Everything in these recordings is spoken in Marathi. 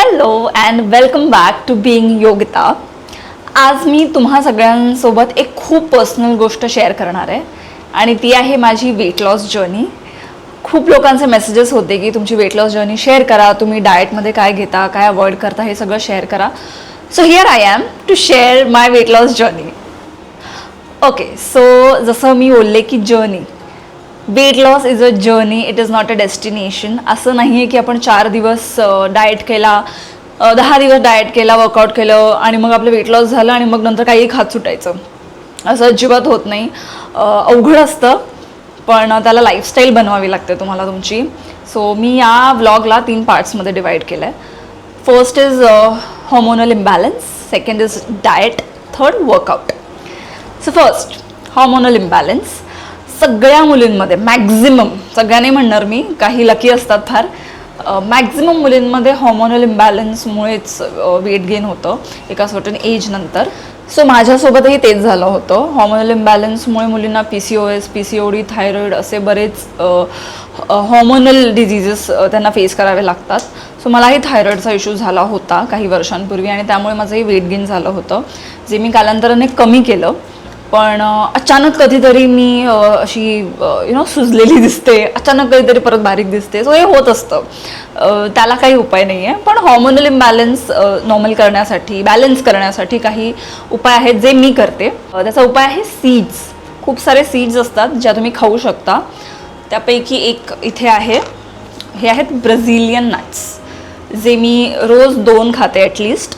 Hello and welcome back to being Yogita. आज मी तुम्हा सगळ्यांसोबत एक खूप पर्सनल गोष्ट शेअर करणार आहे आणि ती आहे माझी वेट लॉस जर्नी. खूप लोकांचे मेसेजेस होते की तुमची वेट लॉस जर्नी शेअर करा, तुम्ही डाएटमध्ये काय घेता, काय अवॉइड करता, हे सगळं शेअर करा. So here I am to share my weight loss journey. Okay, so जसं मी बोलले की journey, weight loss is a journey, it is not a destination. असं नाही आहे की आपण 4 दिवस डाएट केला, 10 दिवस डाएट केला, वर्कआउट केलं आणि मग आपलं वेट लॉस झालं आणि मग नंतर काही खात सुटायचं. असं अजिबात होत नाही. अवघड असतं, पण त्याला लाईफस्टाईल बनवावी लागते तुम्हाला तुमची. सो मी या व्लॉगला 3 पार्ट्समध्ये डिवाईड केलं आहे. First is hormonal imbalance, second is diet, third workout. So first hormonal imbalance. सगळ्या मुलींमध्ये मॅक्झिमम, सगळ्यांनी म्हणणार मी, काही लकी असतात फार, मॅक्झिमम मुलींमध्ये हॉर्मोनल इम्बॅलन्समुळेच वेट गेन होतं एका सर्टन एज नंतर. सो माझ्यासोबतही तेच झालं होतं. हॉर्मोनल इम्बॅलन्समुळे मुलींना PCOS, PCOD, थायरॉईड असे बरेच हॉर्मोनल डिझिजेस त्यांना फेस करावे लागतात. सो मलाही थायरॉईडचा इश्यू झाला होता काही वर्षांपूर्वी आणि त्यामुळे माझंही वेट गेन झालं होतं, जे मी कालांतराने कमी केलं. पण अचानक कधीतरी मी अशी सुजलेली दिसते, अचानक कधीतरी परत बारीक दिसते. सो हे होत असतं, त्याला काही उपाय नाही आहे. पण हॉर्मोनल इम्बॅलन्स नॉर्मल करण्यासाठी, बॅलन्स करण्यासाठी काही उपाय आहेत जे मी करते. त्याचा उपाय आहे सीड्स. खूप सारे सीड्स असतात ज्या तुम्ही खाऊ शकता. त्यापैकी एक इथे आहे, हे आहेत ब्राझिलियन नट्स, जे मी रोज 2 खाते ॲटलिस्ट.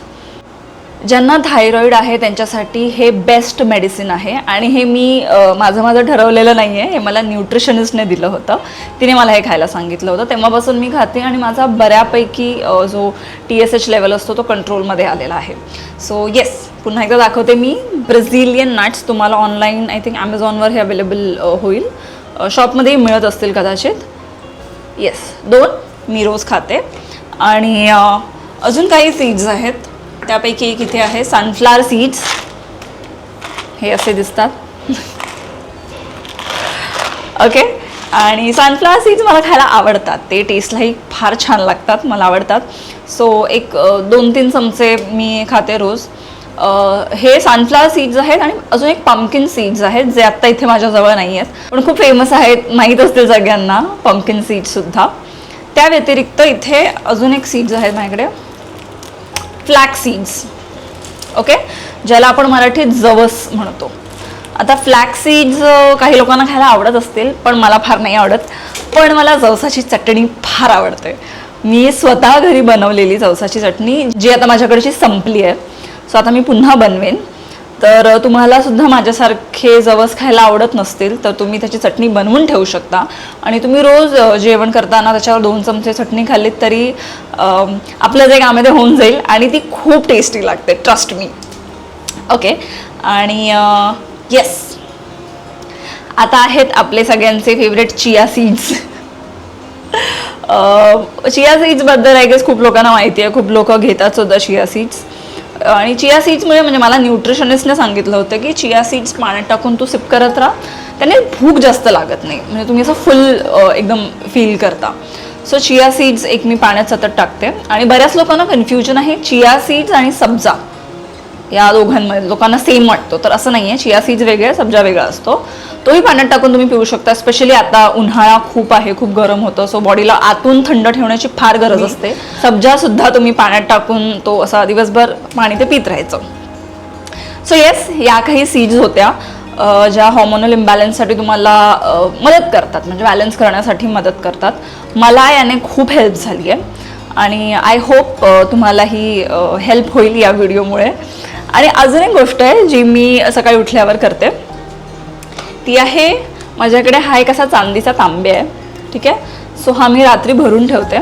ज्यांना थायरॉईड आहे त्यांच्यासाठी हे बेस्ट मेडिसिन आहे आणि हे मी माझं ठरवलेलं नाही आहे, हे मला न्यूट्रिशनिस्टने दिलं होतं. तिने मला हे खायला सांगितलं होतं, तेव्हापासून मी खाते आणि माझा बऱ्यापैकी जो TSH लेवल असतो तो कंट्रोलमध्ये आलेला आहे. सो येस, पुन्हा एकदा दाखवते मी. ब्राझिलियन नट्स तुम्हाला ऑनलाईन आय थिंक ॲमेझॉनवर हे अवेलेबल होईल, शॉपमध्येही मिळत असतील कदाचित. येस, 2 मी रोज खाते. आणि अजून काही सीड्स आहेत, त्यापैकी एक इथे आहे सनफ्लावर सीड्स. हे असे दिसतात. ओके, आणि सनफ्लावर सीड्स मला खायला आवडतात, ते टेस्टलाही फार छान लागतात, मला आवडतात. सो एक 2-3 चमचे मी खाते रोज. हे सनफ्लावर सीड्स आहेत आणि अजून एक पंपकिन सीड्स आहेत जे आत्ता इथे माझ्याजवळ नाही आहेत, पण खूप फेमस आहेत, माहीत असतील सगळ्यांना पंपकिन सीड्ससुद्धा. त्या व्यतिरिक्त इथे अजून एक सीड्स आहेत माझ्याकडे, फ्लॅक्स सीड्स. ओके, ज्याला आपण मराठीत जवस म्हणतो. आता फ्लॅक्स सीड्स काही लोकांना खायला आवडत असतील, पण मला फार नाही आवडत. पण मला जवसाची चटणी फार आवडते. मी स्वतः घरी बनवलेली जवसाची चटणी, जी आता माझ्याकडची संपली आहे. सो आता मी पुन्हा बनवेन. तर तुम्हाला सुद्धा माझ्यासारखे जवस खायला आवडत नसतील तर तुम्ही त्याची चटणी बनवून ठेवू शकता आणि तुम्ही रोज जेवण करताना त्याच्यावर 2 चमचे चटणी खाल्लीत तरी आपलं जे काम आहे ते होऊन जाईल आणि ती खूप टेस्टी लागते, ट्रस्ट मी. ओके, आणि येस, आता आहेत आपले सगळ्यांचे फेवरेट चिया सीड्स. चिया सीड्सबद्दल आय गेस खूप लोकांना माहिती आहे, खूप लोक घेतात सुद्धा चिया सीड्स. आणि चिया सीड्समुळे म्हणजे मला न्यूट्रिशनिस्टने सांगितलं होतं की चिया सीड्स पाण्यात टाकून तू सिप करत राहा, त्याने भूक जास्त लागत नाही, म्हणजे तुम्ही असं फुल एकदम फील करता. सो चिया सीड्स एक मी पाण्यात सतत टाकते. आणि बऱ्याच लोकांना कन्फ्युजन आहे चिया सीड्स आणि सब्जा या दोघांमध्ये, लोकांना सेम वाटतो, तर असं नाही आहे. चिया सीड्स वेगळे, सब्जा वेगळा असतो. तोही पाण्यात टाकून तुम्ही पिऊ शकता. स्पेशली आता उन्हाळा खूप आहे, खूप गरम होतं, सो बॉडीला आतून थंड ठेवण्याची फार गरज असते. सब्जा सुद्धा तुम्ही पाण्यात टाकून तो असा दिवसभर पाणी ते पित राहायचं. सो येस, या काही सीड्स होत्या ज्या हॉर्मोनल इम्बॅलन्ससाठी तुम्हाला मदत करतात, म्हणजे बॅलन्स करण्यासाठी मदत करतात. मला याने खूप हेल्प झाली आहे आणि आय होप तुम्हालाही हेल्प होईल या व्हिडिओमुळे. आणि अजून एक गोष्ट आहे जी मी सकाळी उठल्यावर करते, ती आहे माझ्याकडे हा एक असा चांदीचा तांबे आहे. ठीक आहे, सो हा मी रात्री भरून ठेवते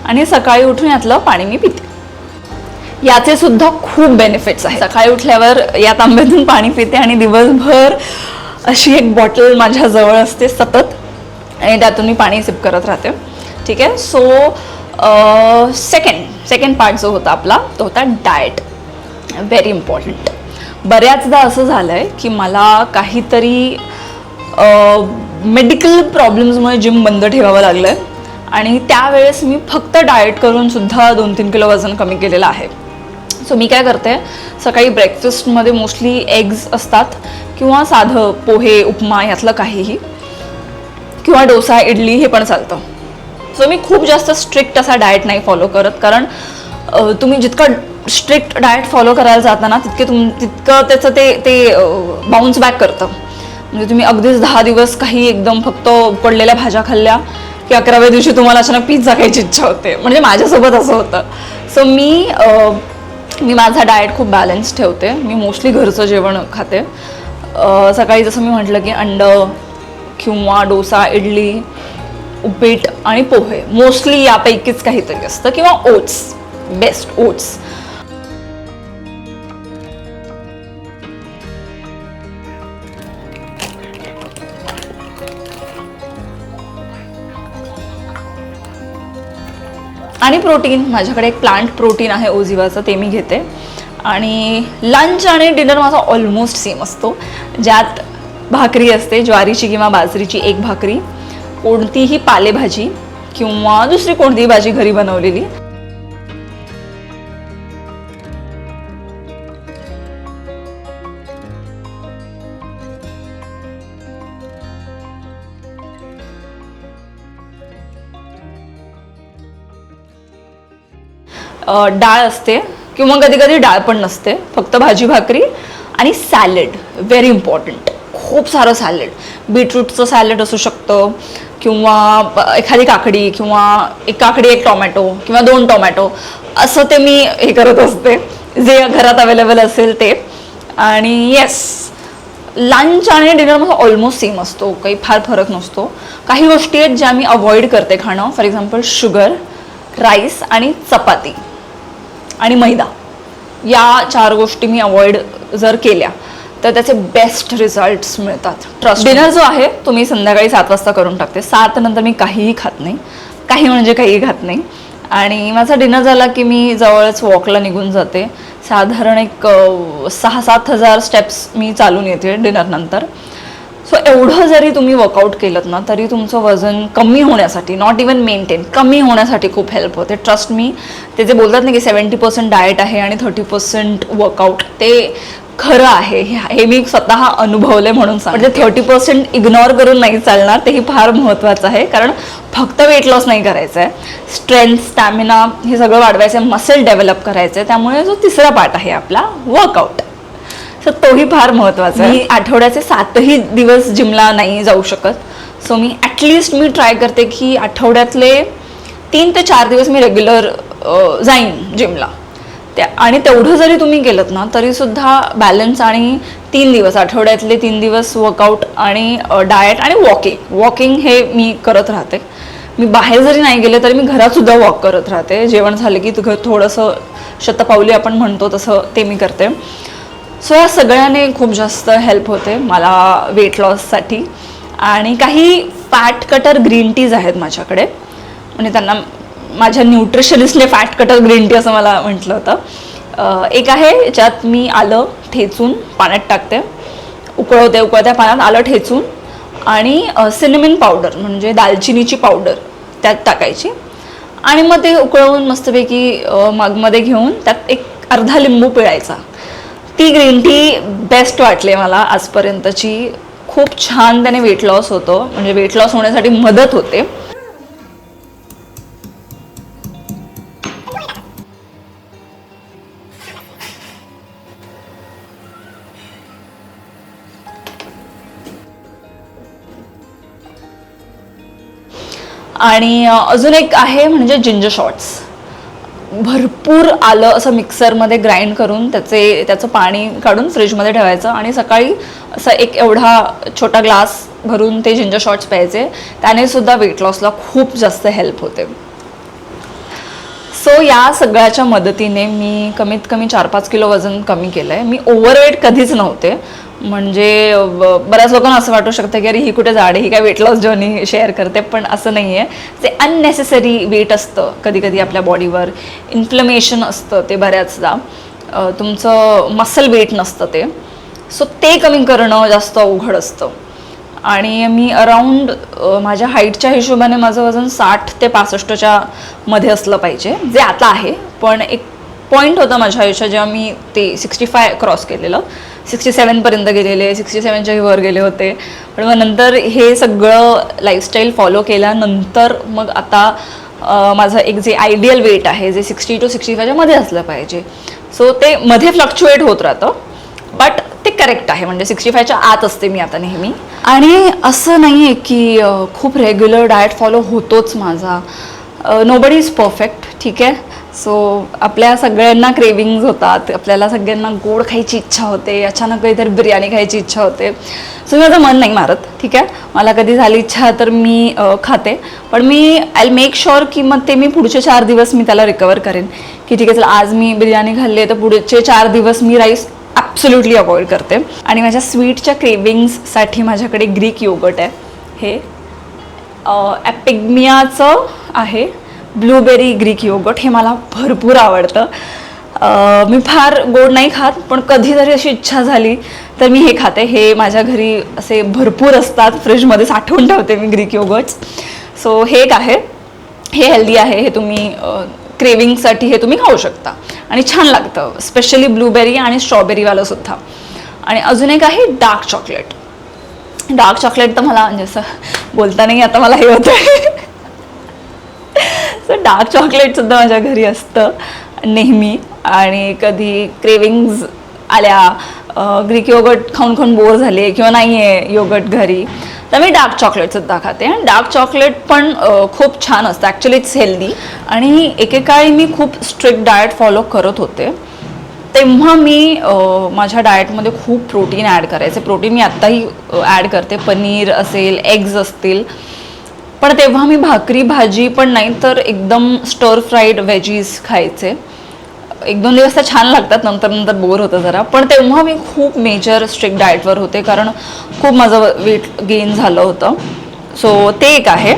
आणि सकाळी उठून यातलं पाणी मी पिते. याचे सुद्धा खूप बेनिफिट्स आहेत. सकाळी उठल्यावर या तांब्यातून पाणी पिते आणि दिवसभर अशी एक बॉटल माझ्याजवळ असते सतत आणि त्यातून मी पाणी सिप करत राहते. ठीक आहे, सो सेकंड पार्ट जो होता आपला तो होता डाएट. Very important. बऱ्याचदा असं झालं आहे की मला काहीतरी मेडिकल प्रॉब्लेम्समुळे जिम बंद ठेवावं लागलं आहे आणि त्यावेळेस मी फक्त डाएट करून सुद्धा 2-3 किलो वजन कमी केलेलं आहे. सो मी काय करते, सकाळी ब्रेकफास्टमध्ये मोस्टली एग्ज असतात किंवा साधं पोहे उपमा यातलं काहीही, किंवा डोसा इडली हे पण चालतं. सो मी खूप जास्त स्ट्रिक्ट असा डाएट नाही फॉलो करत, कारण तुम्ही जितकं स्ट्रिक्ट डाएट फॉलो करायला जाता ना तितकं त्याचं ते बाउन्स बॅक करतं. म्हणजे तुम्ही अगदीच 10 दिवस काही एकदम फक्त पडलेल्या भाज्या खाल्ल्या की 11व्या दिवशी तुम्हाला अचानक पिझ्झा खायची इच्छा होते. म्हणजे माझ्यासोबत असं होतं. सो मी माझा डाएट खूप बॅलन्स ठेवते. मी मोस्टली घरचं जेवण खाते. सकाळी जसं मी म्हटलं की अंडं किंवा डोसा इडली उपीट आणि पोहे, मोस्टली यापैकीच काहीतरी असतं, किंवा ओट्स, बेस्ट ओट्स. आणि प्रोटीन, माझ्याकडे एक प्लांट प्रोटीन आहे ओझिवाचं, ते मी घेते. आणि लंच आणि डिनर माझा ऑलमोस्ट सेम असतो, ज्यात भाकरी असते, ज्वारीची किंवा बाजरीची एक भाकरी, कोणतीही पालेभाजी किंवा दुसरी कोणतीही भाजी घरी बनवलेली. डाळ असते किंवा कधी कधी डाळ पण नसते, फक्त भाजी भाकरी आणि सॅलड. व्हेरी इम्पॉर्टंट, खूप सारं सॅलड. बीटरूटचं सॅलड असू शकतं, किंवा एखादी काकडी, किंवा एक काकडी एक टोमॅटो किंवा 2 टोमॅटो, असं ते मी हे करत असते, जे घरात अवेलेबल असेल ते. आणि येस, लंच आणि डिनर माझा ऑलमोस्ट सेम असतो, काही फार फरक नसतो. काही गोष्टी आहेत ज्या मी अवॉइड करते खाणं, फॉर एक्झाम्पल शुगर, राईस आणि चपाती आणि मैदा, या 4 गोष्टी मी अवॉइड जर केल्या तर त्याचे बेस्ट रिझल्ट्स मिळतात, ट्रस्ट. डिनर जो आहे तो मी संध्याकाळी 7 वाजता करून टाकते. 7 नंतर मी काहीही खात नाही, काही म्हणजे काहीही खात नाही. आणि माझा डिनर झाला की मी जवळच वॉकला निघून जाते. साधारण एक 6-7 हजार स्टेप्स मी चालून येते डिनर नंतर. सो एवढं जरी तुम्ही वर्कआउट केलं ना तरी तुमचं वजन कमी होण्यासाठी, नॉट इवन मेंटेन, कमी होण्यासाठी खूप हेल्प होते, ट्रस्ट मी. ते जे बोलतात ना की 70% डाएट आहे आणि 30% वर्कआउट, ते खरं आहे. हे मी स्वतः अनुभवले म्हणून सांग. म्हणजे 30% इग्नोर करून नाही चालणार, तेही फार महत्त्वाचं आहे. कारण फक्त वेट लॉस नाही करायचं आहे, स्ट्रेंथ, स्टॅमिना हे सगळं वाढवायचं आहे, मसल डेव्हलप करायचं आहे. त्यामुळे जो तिसरा पार्ट आहे आपला वर्कआउट, तर तोही फार महत्त्वाचा आहे. मी आठवड्याचे 7ही दिवस जिमला नाही जाऊ शकत. सो मी ॲटलिस्ट मी ट्राय करते की आठवड्यातले 3 ते 4 दिवस मी रेग्युलर जाईन जिमला. आणि तेवढं जरी तुम्ही केलं ना तरीसुद्धा बॅलन्स. आणि 3 दिवस, आठवड्यातले 3 दिवस वर्कआउट आणि डाएट आणि वॉकिंग हे मी करत राहते. मी बाहेर जरी नाही गेले तरी मी घरातसुद्धा वॉक करत राहते. जेवण झालं की थोडंसं शतपावली आपण म्हणतो तसं ते मी करते. सो या सगळ्याने खूप जास्त हेल्प होते मला वेट लॉससाठी. आणि काही फॅट कटर ग्रीन टीज आहेत माझ्याकडे, म्हणजे त्यांना माझ्या न्यूट्रिशनिस्टने फॅट कटर ग्रीन टी असं मला म्हटलं होतं. एक आहे ज्यात मी आलं ठेचून पाण्यात टाकते, उकळत्या पाण्यात आलं ठेचून आणि सिनेमन पावडर म्हणजे दालचिनीची पावडर त्यात टाकायची आणि मग ते उकळवून मस्तपैकी मगमध्ये घेऊन त्यात एक अर्धा लिंबू पिळायचा. ती ग्रीन टी बेस्ट वाटली मला आजपर्यंतची. खूप छान त्याने वेट लॉस होतं, म्हणजे वेट लॉस होण्यासाठी मदत होते. आणि अजून एक आहे म्हणजे जिंजर शॉट्स. भरपूर आलं असं मिक्सरमध्ये ग्राइंड करून त्याचं पाणी काढून फ्रीजमध्ये ठेवायचं आणि सकाळी असं एक एवढा छोटा ग्लास भरून ते जिंजर शॉट्स प्यायचे. त्याने सुद्धा वेट लॉसला खूप जास्त हेल्प होते. सो या सगळ्याच्या मदतीने मी कमीत कमी 4-5 किलो वजन कमी केलं आहे. मी ओव्हरवेट कधीच नव्हते. म्हणजे बऱ्याच लोकांना असं वाटू शकतं की अरे ही कुठे जाड आहे, ही काय वेट लॉस जर्नी शेअर करते, पण असं नाही आहे. जे अननेसेसरी वेट असतं कधी कधी आपल्या बॉडीवर, इन्फ्लमेशन असतं ते बऱ्याचदा, तुमचं मसल वेट नसतं ते. सो ते कमी करणं जास्त अवघड असतं. आणि मी अराऊंड माझ्या हाईटच्या हिशोबाने माझं वजन 60 ते 65च्या मध्ये असलं पाहिजे, जे आता आहे. पण एक पॉईंट होता माझ्या आयुष्यात जेव्हा मी ते 65 क्रॉस केलेलं, 67पर्यंत गेलेले, 67च्याही वर गेले होते. पण मग नंतर हे सगळं लाईफस्टाईल फॉलो केल्यानंतर मग आता माझं एक जे आयडियल वेट आहे जे 60 to 65च्या मध्ये असलं पाहिजे. सो ते मध्ये फ्लक्च्युएट होत राहतं, बट ते करेक्ट आहे. म्हणजे 65च्या आत असते मी आता नेहमी. आणि असं नाही आहे की खूप रेग्युलर डाएट फॉलो होतोच माझा. नोबडी इज परफेक्ट, ठीक आहे. सो आपल्या सगळ्यांना क्रेविंग्ज होतात, आपल्याला सगळ्यांना गोड खायची इच्छा होते, अचानक काहीतरी बिर्याणी खायची इच्छा होते. सो मी माझं मन नाही मारत, ठीक आहे. मला कधी झाली इच्छा तर मी खाते, पण मी आय मेक शुअर की मग ते मी पुढचे 4 दिवस मी त्याला रिकवर करेन. की ठीक आहे, चला आज मी बिर्याणी खाल्ली आहे तर पुढचे 4 दिवस मी राईस ॲब्सोल्युटली अवॉइड करते. आणि माझ्या स्वीटच्या क्रेविंग्ससाठी माझ्याकडे ग्रीक योगर्ट आहे. हे ॲपिगमियाचं आहे, ब्लूबेरी ग्रीक योगर्ट. हे मला भरपूर आवडतं. मी फार गोड नाही खात, पण कधीतरी अशी इच्छा झाली तर मी हे खाते. हे माझ्या घरी असे भरपूर असतात, फ्रीजमध्ये साठवून ठेवते मी ग्रीक योगर्ट्स. सो हे एक आहे, हे हेल्दी आहे. हे तुम्ही क्रेविंगसाठी हे तुम्ही खाऊ शकता आणि छान लागतं, स्पेशली ब्लूबेरी आणि स्ट्रॉबेरीवालं सुद्धा. आणि अजून एक आहे डार्क चॉकलेट. डार्क चॉकलेट तर मला म्हणजे असं बोलता नाही आता मला हे होतं. सो डार्क चॉकलेटसुद्धा माझ्या घरी असतं नेहमी. आणि कधी क्रेविंग्ज आल्या, ग्रीक योगर्ट खाऊन खाऊन बोर झाले किंवा नाही आहे योगर्ट घरी, तर मी डार्क चॉकलेटसुद्धा खाते. आणि डार्क चॉकलेट पण खूप छान असतं, ॲक्च्युली इट्स हेल्दी. आणि एकेकाळी मी खूप स्ट्रिक्ट डाएट फॉलो करत होते, तेव्हा मी माझ्या डाएटमध्ये खूप प्रोटीन ॲड करायचे. प्रोटीन मी आत्ताही ॲड करते, पनीर असेल, एग्ज असतील. पण तेव्हा मी भाकरी भाजी पण नाही तर एकदम स्टर फ्राईड व्हेजीज खायचे. 1-2 दिवस तर छान लागतात, नंतर नंतर बोर होतं जरा. पण तेव्हा मी खूप मेजर स्ट्रिक्ट डाएटवर होते, कारण खूप माझं वेट गेन झालं होतं. सो ते एक आहे.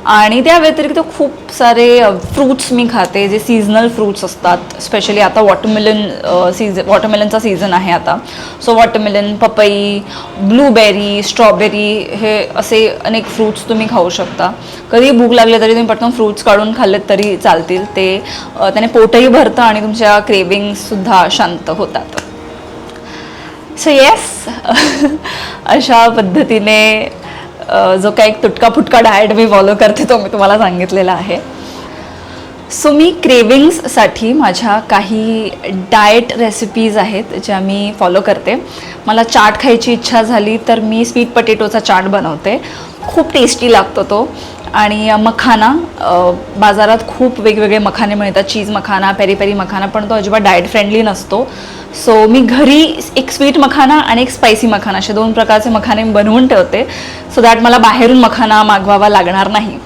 आणि त्या व्यतिरिक्त खूप सारे फ्रूट्स मी खाते, जे सीझनल फ्रूट्स असतात. स्पेशली आता वॉटरमेलनचा सीझन आहे आता. सो वॉटरमेलन, पपई, ब्लूबेरी, स्ट्रॉबेरी, हे असे अनेक फ्रूट्स तुम्ही खाऊ शकता. कधी भूक लागली तरी तुम्ही पटकन फ्रूट्स काढून खाल्लेत तरी चालतील. ते त्याने पोटही भरतं आणि तुमच्या क्रेविंग्ससुद्धा शांत होतात. सो येस, अशा पद्धतीने जो काही एक तुटका फुटका डाएट मी फॉलो करते तो मी तुम्हाला सांगितलेला आहे. सो मी क्रेविंग्ससाठी माझ्या काही डाएट रेसिपीज आहेत ज्या मी फॉलो करते. मला चाट खायची इच्छा झाली तर मी स्वीट पटेटोचा चाट बनवते, खूप टेस्टी लागतो तो. आणि मखाना, बाजारात खूप वेगवेगळे मखाने मिळतात, चीज मखाना, पेरी पेरी मखाना, पण तो अजिबात डाएट फ्रेंडली नसतो. सो मी घरी एक स्वीट मखाना आणि एक स्पायसी मखाना असे 2 प्रकारचे मखाने बनवून ठेवते, सो दॅट मला बाहेरून मखाना मागवावा लागणार नाही.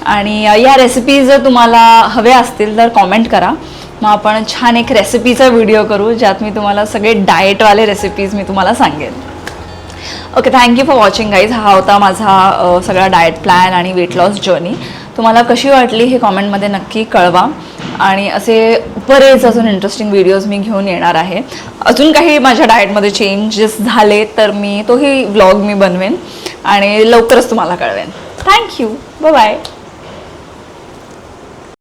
आणि या रेसिपी जर तुम्हाला हव्या असतील तर कॉमेंट करा, मग आपण छान एक रेसिपीचा व्हिडिओ करू ज्यात मी तुम्हाला सगळे डाएटवाले रेसिपीज मी तुम्हाला सांगेन. Okay, thank you for watching guys. हा होता माझा सगळा डाएट प्लॅन आणि वेट लॉस जर्नी. तुम्हाला कशी वाटली हे कॉमेंटमध्ये नक्की कळवा. आणि असे बरेच अजून इंटरेस्टिंग व्हिडिओज मी घेऊन येणार आहे. अजून काही माझ्या डाएटमध्ये चेंजेस झाले तर मी तोही व्लॉग मी बनवेन आणि लवकरच तुम्हाला कळवेन. Thank you, bye bye.